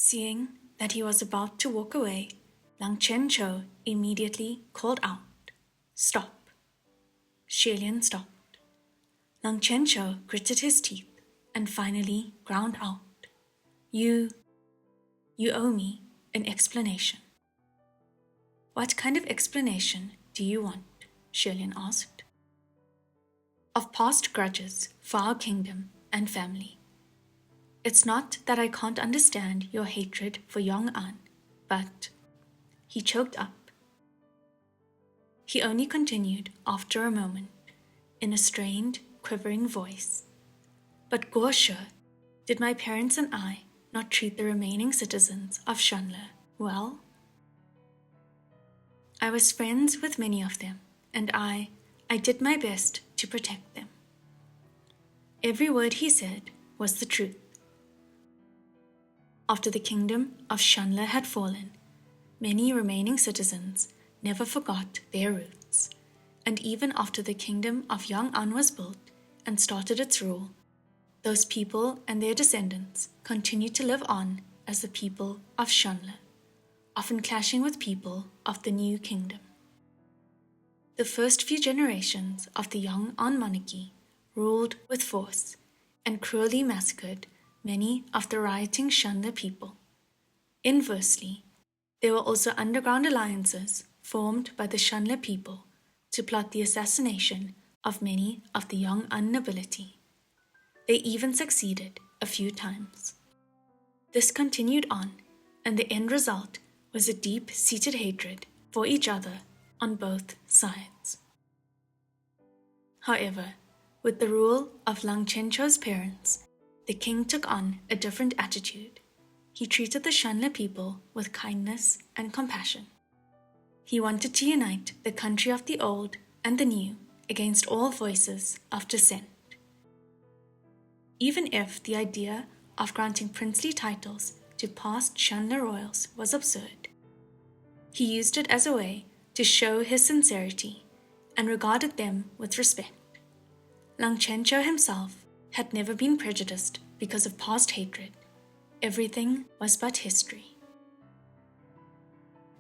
Seeing that he was about to walk away, Langchencho immediately called out, "Stop." Xielian stopped. Langchencho gritted his teeth and finally ground out, You owe me an explanation." "What kind of explanation do you want?" Xielian asked. "Of past grudges for our kingdom and family. It's not that I can't understand your hatred for Yong'an, but..." He choked up. He only continued after a moment, in a strained, quivering voice. "But Guoshe, did my parents and I not treat the remaining citizens of Shanle well? I was friends with many of them, and I did my best to protect them." Every word he said was the truth. After the kingdom of Shanle had fallen, many remaining citizens never forgot their roots, and even after the kingdom of Yong'an was built and started its rule, those people and their descendants continued to live on as the people of Shanle, often clashing with people of the new kingdom. The first few generations of the Yong'an monarchy ruled with force and cruelly massacred many of the rioting Shanle people. Inversely, there were also underground alliances formed by the Shanle people to plot the assassination of many of the Yong'an nobility. They even succeeded a few times. This continued on, and the end result was a deep-seated hatred for each other on both sides. However, with the rule of Langchencho's parents, the king took on a different attitude. He treated the Shanle people with kindness and compassion. He wanted to unite the country of the old and the new against all voices of dissent. Even if the idea of granting princely titles to past Shanle royals was absurd, he used it as a way to show his sincerity and regarded them with respect. Langchencho himself had never been prejudiced because of past hatred. Everything was but history.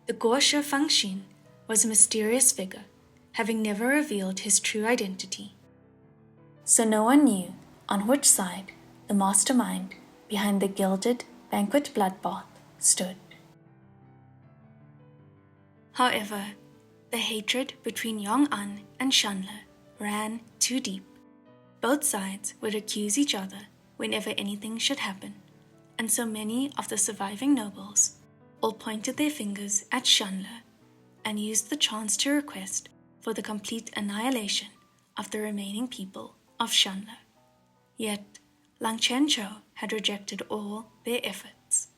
The Guoshe Fangxin was a mysterious figure, having never revealed his true identity. So no one knew on which side the mastermind behind the gilded banquet bloodbath stood. However, the hatred between Yong'an and Shanle ran too deep. Both sides would accuse each other whenever anything should happen, and so many of the surviving nobles all pointed their fingers at Shanle and used the chance to request for the complete annihilation of the remaining people of Shanle. Yet, Langchencho had rejected all their efforts.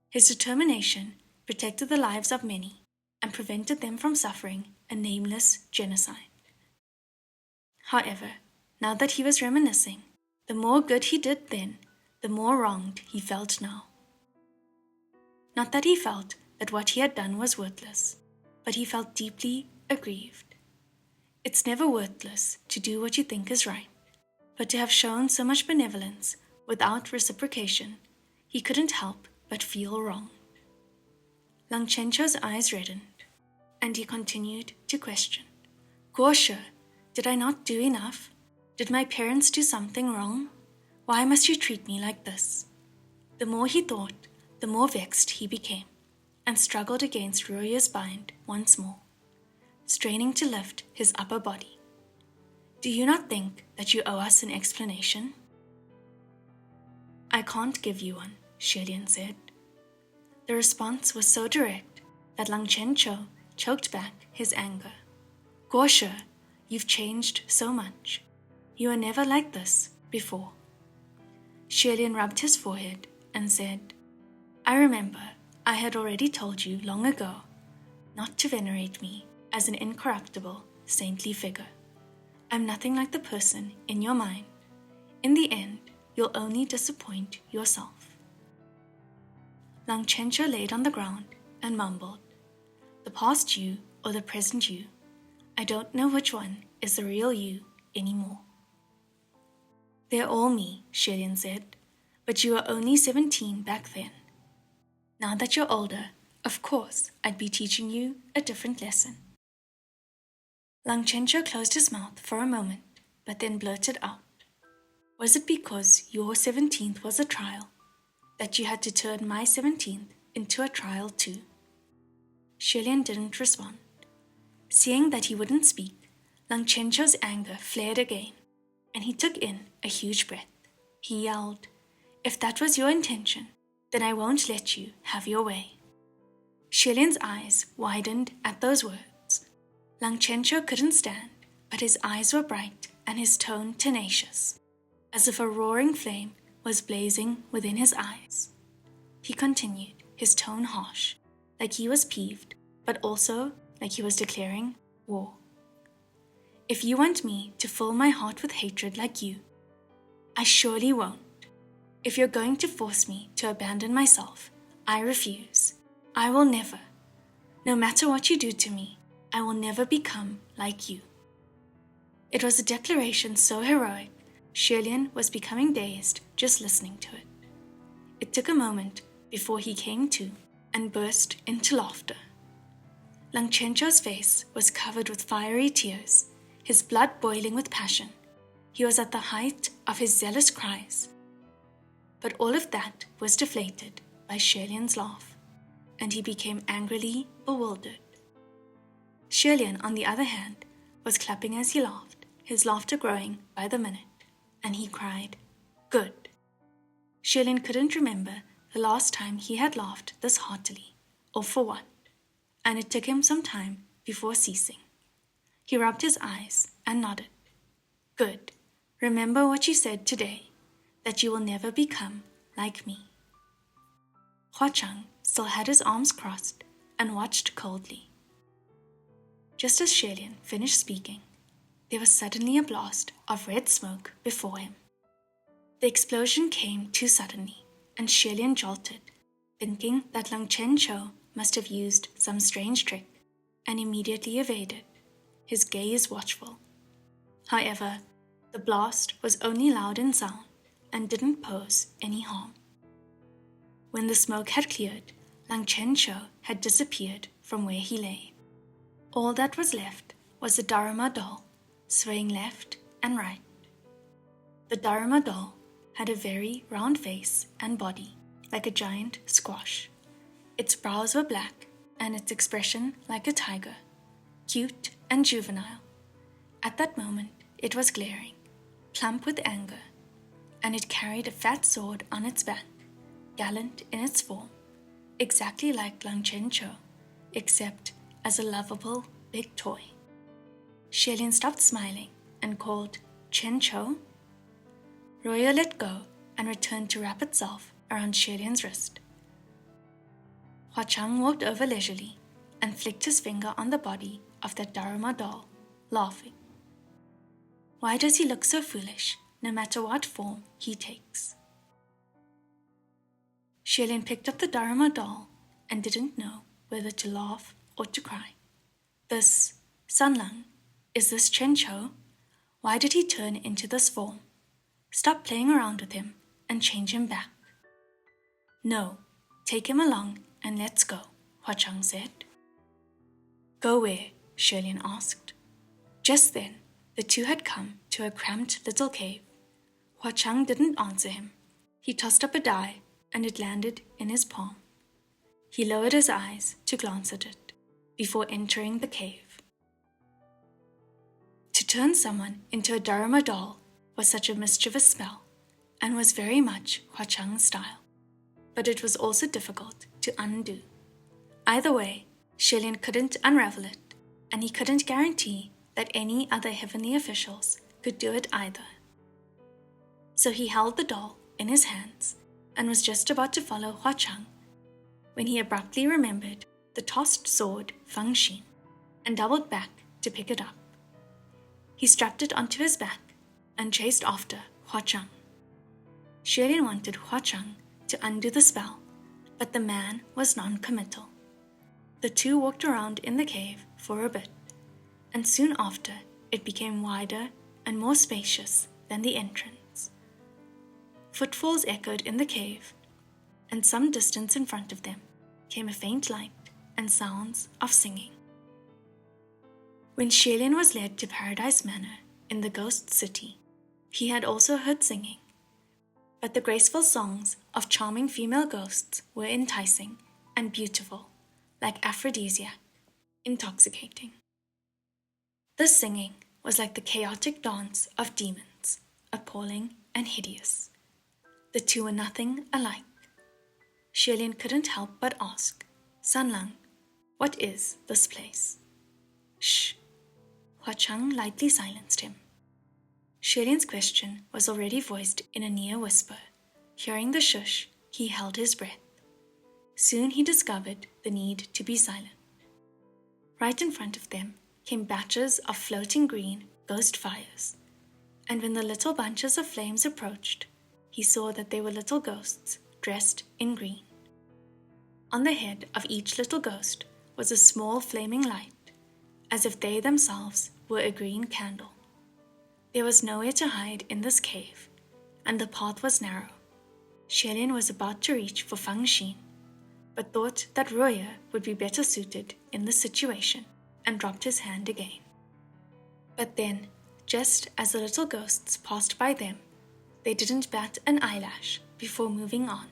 His determination protected the lives of many and prevented them from suffering a nameless genocide. However, now that he was reminiscing, the more good he did then, the more wronged he felt now. Not that he felt that what he had done was worthless, but he felt deeply aggrieved. It's never worthless to do what you think is right, but to have shown so much benevolence without reciprocation, he couldn't help but feel wronged. Langchencho's eyes reddened, and he continued to question. "Guoshe, did I not do enough? Did my parents do something wrong? Why must you treat me like this?" The more he thought, the more vexed he became, and struggled against Ruoya's bind once more, straining to lift his upper body. "Do you not think that you owe us an explanation?" "I can't give you one," Xielian said. The response was so direct that Langchencho choked back his anger. "Guoshe, you've changed so much. You were never like this before." Xielian rubbed his forehead and said, "I remember I had already told you long ago not to venerate me as an incorruptible, saintly figure. I'm nothing like the person in your mind. In the end, you'll only disappoint yourself." Langchencho laid on the ground and mumbled, "The past you or the present you, I don't know which one is the real you anymore." "They're all me," Xielian said, "but you were only 17 back then. Now that you're older, of course I'd be teaching you a different lesson. Langchencho closed his mouth for a moment, but then blurted out, "Was it because your 17th was a trial that you had to turn my 17th into a trial too?" Shilian didn't respond. Seeing that he wouldn't speak, Langchencho's anger flared again, and he took in a huge breath. He yelled, "If that was your intention, then I won't let you have your way." Shilian's eyes widened at those words. Langchencho couldn't stand, but his eyes were bright and his tone tenacious, as if a roaring flame was blazing within his eyes. He continued, his tone harsh, like he was peeved, but also like he was declaring war. "If you want me to fill my heart with hatred like you, I surely won't. If you're going to force me to abandon myself, I refuse. I will never. No matter what you do to me, I will never become like you." It was a declaration so heroic, Shilian was becoming dazed just listening to it. It took a moment before he came to and burst into laughter. Langchencho's face was covered with fiery tears, his blood boiling with passion. He was at the height of his zealous cries. But all of that was deflated by Shilian's laugh, and he became angrily bewildered. Shilian, on the other hand, was clapping as he laughed, his laughter growing by the minute, and he cried, "Good." Shilian couldn't remember the last time he had laughed this heartily, or for what, and it took him some time before ceasing. He rubbed his eyes and nodded. "Good. Remember what you said today, that you will never become like me." Huachang still had his arms crossed and watched coldly. Just as Shilian finished speaking, there was suddenly a blast of red smoke before him. The explosion came too suddenly, and Shilian jolted, thinking that Langchencho must have used some strange trick, and immediately evaded, his gaze watchful. However, the blast was only loud in sound and didn't pose any harm. When the smoke had cleared, Langchencho had disappeared from where he lay. All that was left was the Dharma doll, swaying left and right. The Dharma doll had a very round face and body, like a giant squash. Its brows were black, and its expression like a tiger, cute and juvenile. At that moment, it was glaring, plump with anger, and it carried a fat sword on its back, gallant in its form, exactly like Langchencho, except as a lovable big toy. Shilian stopped smiling and called, "Chencho?" Royo let go and returned to wrap itself around Shilian's wrist. Huachang walked over leisurely and flicked his finger on the body of that Dharma doll, laughing. Why does he look so foolish, no matter what form he takes? Shilian picked up the Dharma doll and didn't know whether to laugh or to cry. This, Sanlang, is this Chencho? Why did he turn into this form? Stop playing around with him and change him back. No, take him along and let's go, Huachang said. Go where? Shilian asked. Just then, the two had come to a cramped little cave. Huachang didn't answer him. He tossed up a die, and it landed in his palm. He lowered his eyes to glance at it before entering the cave. To turn someone into a Dharma doll was such a mischievous spell, and was very much Huachang's style. But it was also difficult to undo. Either way, Shilian couldn't unravel it, and he couldn't guarantee that any other heavenly officials could do it either. So he held the doll in his hands and was just about to follow Huachang when he abruptly remembered the tossed sword Feng Xin and doubled back to pick it up. He strapped it onto his back and chased after Huachang. Shilian wanted Huachang to undo the spell, but the man was non-committal. The two walked around in the cave for a bit, and soon after it became wider and more spacious than the entrance. Footfalls echoed in the cave, and some distance in front of them came a faint light and sounds of singing. When Xie was led to Paradise Manor in the Ghost City, he had also heard singing, but the graceful songs of charming female ghosts were enticing and beautiful, like aphrodisiac, intoxicating. This singing was like the chaotic dance of demons, appalling and hideous. The two were nothing alike. Xie couldn't help but ask, "Sanlang, what is this place?" "Shh." Hua Chang lightly silenced him. Xie question was already voiced in a near whisper. Hearing the shush, he held his breath. Soon he discovered the need to be silent. Right in front of them came batches of floating green ghost fires, and when the little bunches of flames approached, he saw that they were little ghosts dressed in green. On the head of each little ghost was a small flaming light, as if they themselves were a green candle. There was nowhere to hide in this cave, and the path was narrow. Xie was about to reach for Fang Xin, but thought that Roya would be better suited in this situation, and dropped his hand again. But then, just as the little ghosts passed by them, they didn't bat an eyelash before moving on,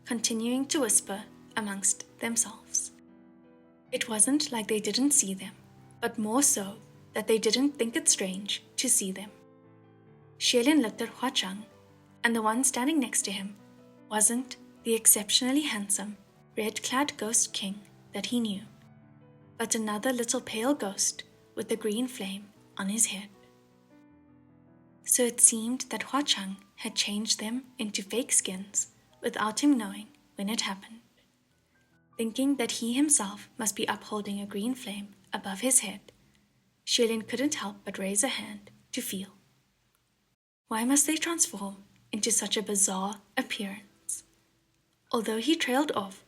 continuing to whisper amongst themselves. It wasn't like they didn't see them, but more so that they didn't think it strange to see them. Xie looked at Hua Chang, and the one standing next to him wasn't the exceptionally handsome, red-clad ghost king that he knew, but another little pale ghost with a green flame on his head. So it seemed that Hua Chang had changed them into fake skins without him knowing when it happened. Thinking that he himself must be upholding a green flame above his head, Xie couldn't help but raise a hand to feel. Why must they transform into such a bizarre appearance? Although he trailed off,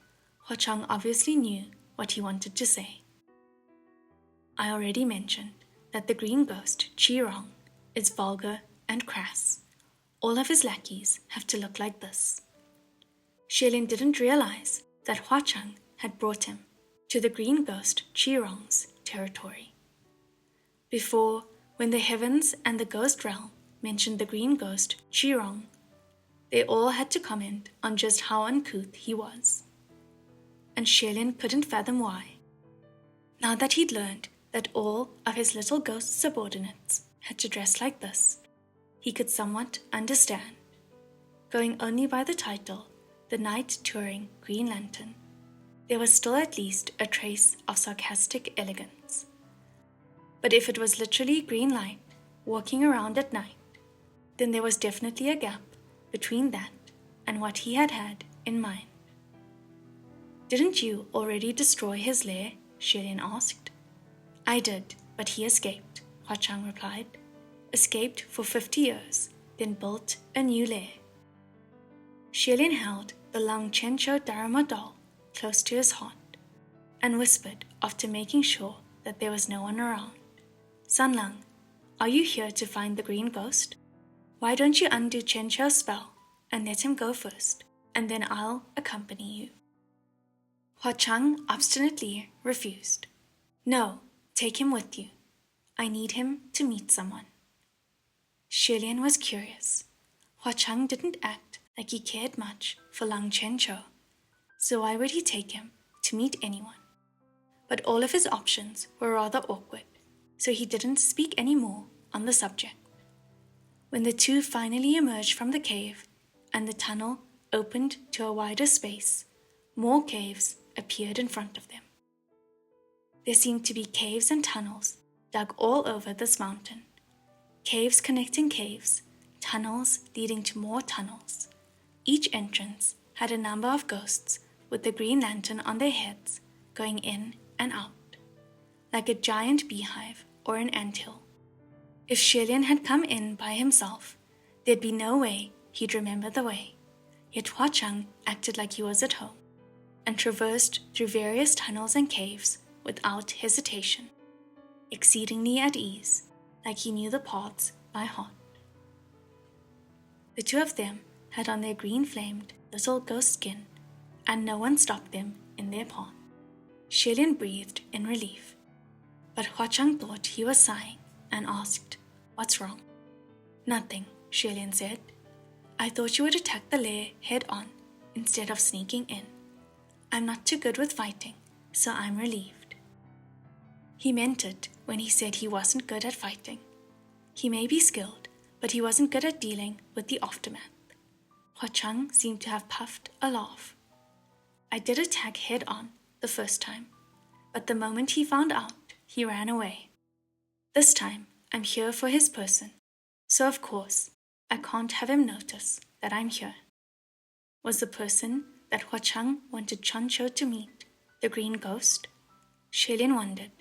Hua Chang obviously knew what he wanted to say. I already mentioned that the green ghost Qi Rong is vulgar and crass. All of his lackeys have to look like this. Xie didn't realize that Hua Chang had brought him to the green ghost Qi Rong's territory. Before, when the heavens and the ghost realm mentioned the green ghost Qi Rong, they all had to comment on just how uncouth he was. And Xie couldn't fathom why. Now that he'd learned that all of his little ghost subordinates had to dress like this, he could somewhat understand. Going only by the title, the Knight Touring Green Lantern, there was still at least a trace of sarcastic elegance. But if it was literally green light walking around at night, then there was definitely a gap between that and what he had had in mind. "Didn't you already destroy his lair?" Xie asked. "I did, but he escaped," Hua Chang replied. "Escaped for 50 years, then built a new lair." Xie held the Langchencho Dharma doll close to his heart and whispered after making sure that there was no one around, "Sanlang, are you here to find the green ghost? Why don't you undo Chencho's spell and let him go first, and then I'll accompany you." Hua Chang obstinately refused. "No, take him with you. I need him to meet someone." Xie was curious. Hua Chang didn't act like he cared much for Langchencho, so why would he take him to meet anyone? But all of his options were rather awkward, so he didn't speak any more on the subject. When the two finally emerged from the cave and the tunnel opened to a wider space, more caves appeared in front of them. There seemed to be caves and tunnels dug all over this mountain. Caves connecting caves, tunnels leading to more tunnels. Each entrance had a number of ghosts with the green lantern on their heads going in and out, like a giant beehive or an anthill. If Xie had come in by himself, there'd be no way he'd remember the way. Yet Hua Chang acted like he was at home and traversed through various tunnels and caves without hesitation, exceedingly at ease, like he knew the paths by heart. The two of them had on their green-flamed little ghost skin, and no one stopped them in their palm. Shilian breathed in relief, but Huachang thought he was sighing and asked, "What's wrong?" "Nothing," Shilian said. "I thought you would attack the lair head-on instead of sneaking in. I'm not too good with fighting, so I'm relieved." He meant it when he said he wasn't good at fighting. He may be skilled, but he wasn't good at dealing with the aftermath. Huachang seemed to have puffed a laugh. "I did attack head-on the first time, but the moment he found out, he ran away. This time, I'm here for his person, so of course, I can't have him notice that I'm here." Was the person that Huachang wanted Chancho to meet the green ghost? Shilian wondered.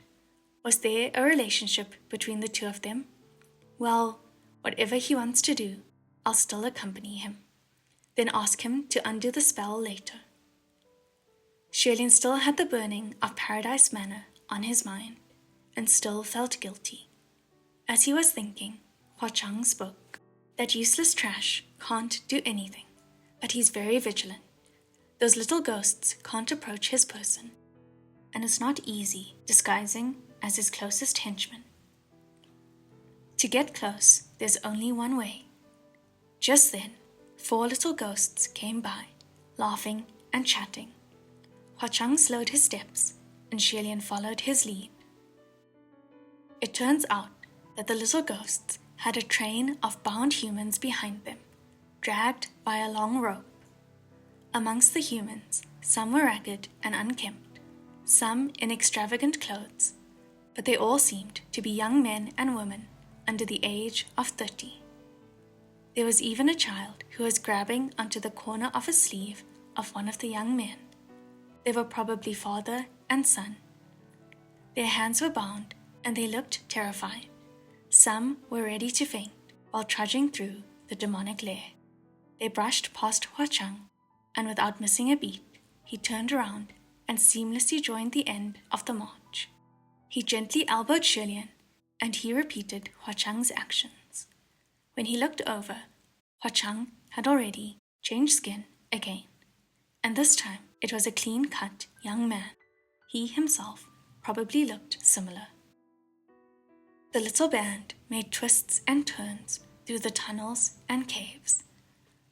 Was there a relationship between the two of them? Well, whatever he wants to do, I'll still accompany him. Then ask him to undo the spell later. Shilian still had the burning of Paradise Manor on his mind, and still felt guilty. As he was thinking, Huachang spoke. "That useless trash can't do anything, but he's very vigilant. Those little ghosts can't approach his person, and it's not easy disguising as his closest henchman. To get close, there's only one way." Just then, 4 little ghosts came by, laughing and chatting. Huachang slowed his steps, and Shilian followed his lead. It turns out that the little ghosts had a train of bound humans behind them, dragged by a long rope. Amongst the humans, some were ragged and unkempt, some in extravagant clothes, but they all seemed to be young men and women under the age of 30. There was even a child who was grabbing onto the corner of a sleeve of one of the young men. They were probably father and son. Their hands were bound, and they looked terrified. Some were ready to faint while trudging through the demonic lair. They brushed past Huachang, and without missing a beat, he turned around and seamlessly joined the end of the march. He gently elbowed Shilian, and he repeated Huachang's actions. When he looked over, Huachang had already changed skin again, and this time it was a clean-cut young man. He himself probably looked similar. The little band made twists and turns through the tunnels and caves.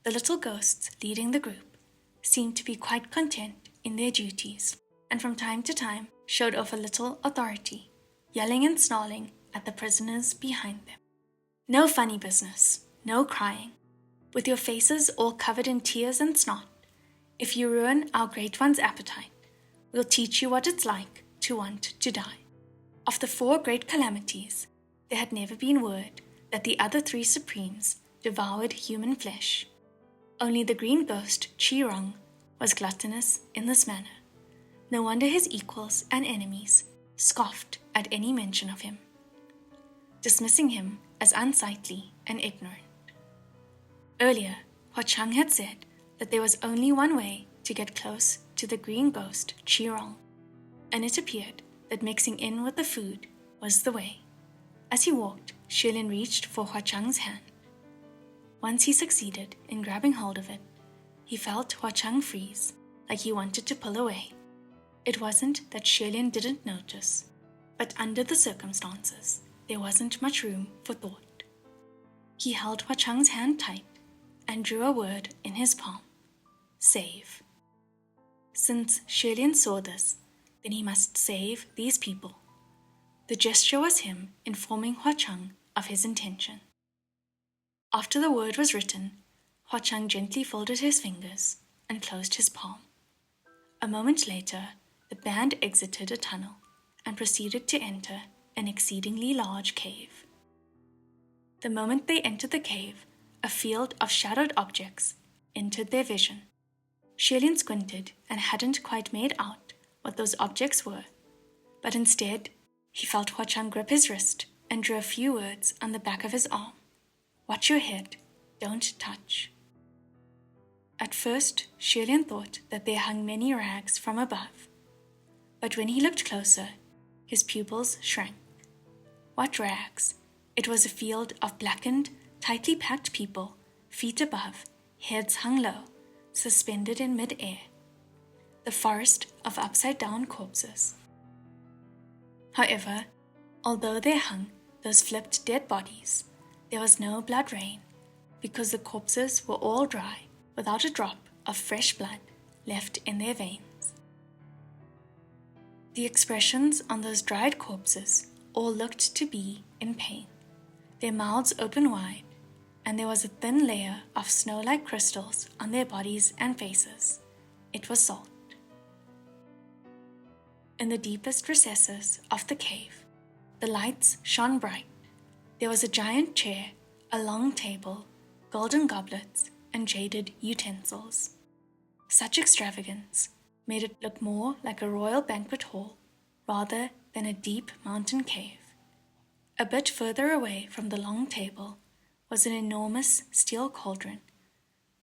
The little ghosts leading the group seemed to be quite content in their duties, and from time to time showed off a little authority, yelling and snarling at the prisoners behind them. "No funny business, no crying. With your faces all covered in tears and snot, if you ruin our great one's appetite, we'll teach you what it's like to want to die." Of the 4 great calamities, there had never been word that the other 3 supremes devoured human flesh. Only the green ghost Chi was gluttonous in this manner. No wonder his equals and enemies scoffed at any mention of him, dismissing him as unsightly and ignorant. Earlier, Huachang had said that there was only one way to get close to the green ghost Chi, and it appeared that mixing in with the food was the way. As he walked, Shilian reached for Huachang's hand. Once he succeeded in grabbing hold of it, he felt Huachang freeze, like he wanted to pull away. It wasn't that Shilian didn't notice, but under the circumstances, there wasn't much room for thought. He held Huachang's hand tight and drew a word in his palm: "Save." Since Shilian saw this, then he must save these people. The gesture was him informing Huachang of his intention. After the word was written, Huachang gently folded his fingers and closed his palm. A moment later, the band exited a tunnel and proceeded to enter an exceedingly large cave. The moment they entered the cave, a field of shadowed objects entered their vision. Shilian squinted and hadn't quite made out what those objects were, but instead, he felt Huachang grip his wrist and drew a few words on the back of his arm. "Watch your head, don't touch." At first, Shilian thought that there hung many rags from above, but when he looked closer, his pupils shrank. What rags? It was a field of blackened, tightly packed people, feet above, heads hung low, suspended in mid-air. the forest of upside-down corpses. However, although there hung those flipped dead bodies, there was no blood rain, because the corpses were all dry, without a drop of fresh blood left in their veins. The expressions on those dried corpses all looked to be in pain, their mouths open wide, and there was a thin layer of snow-like crystals on their bodies and faces. It was salt. In the deepest recesses of the cave, the lights shone bright. There was a giant chair, a long table, golden goblets, and jaded utensils. Such extravagance made it look more like a royal banquet hall rather than a deep mountain cave. A bit further away from the long table was an enormous steel cauldron,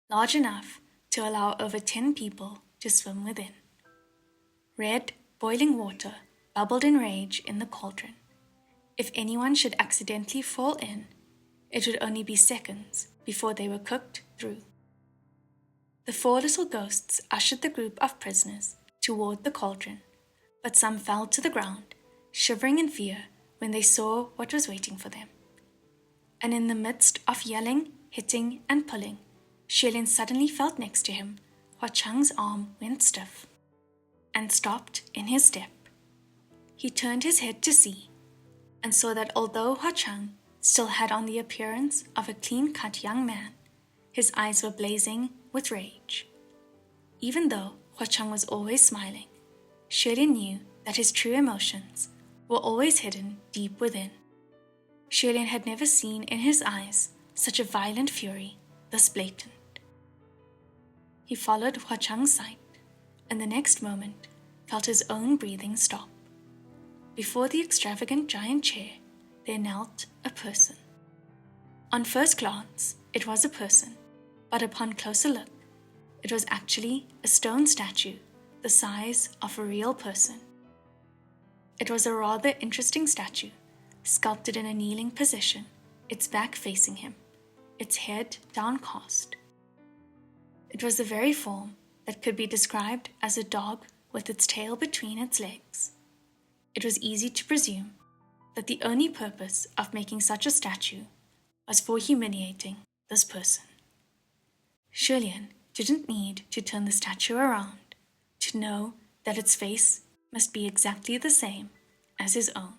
large enough to allow over 10 people to swim within. Red, boiling water bubbled in rage in the cauldron. If anyone should accidentally fall in, it would only be seconds before they were cooked through. The 4 little ghosts ushered the group of prisoners toward the cauldron, but some fell to the ground, shivering in fear when they saw what was waiting for them. And in the midst of yelling, hitting, and pulling, Xuelin suddenly felt next to him. Hua Chang's arm went stiff and stopped in his step. He turned his head to see and saw that although Hua Chang still had on the appearance of a clean-cut young man, his eyes were blazing with rage. Even though Hua Chang was always smiling, Xuelin knew that his true emotions were always hidden deep within. Xuelin had never seen in his eyes such a violent fury, thus blatant. He followed Hua Chang's sight, and the next moment felt his own breathing stop. Before the extravagant giant chair, there knelt a person. On first glance, it was a person, but upon closer look, it was actually a stone statue the size of a real person. It was a rather interesting statue, sculpted in a kneeling position, its back facing him, its head downcast. It was the very form that could be described as a dog with its tail between its legs. It was easy to presume that the only purpose of making such a statue was for humiliating this person. Xuelin didn't need to turn the statue around to know that its face must be exactly the same as his own.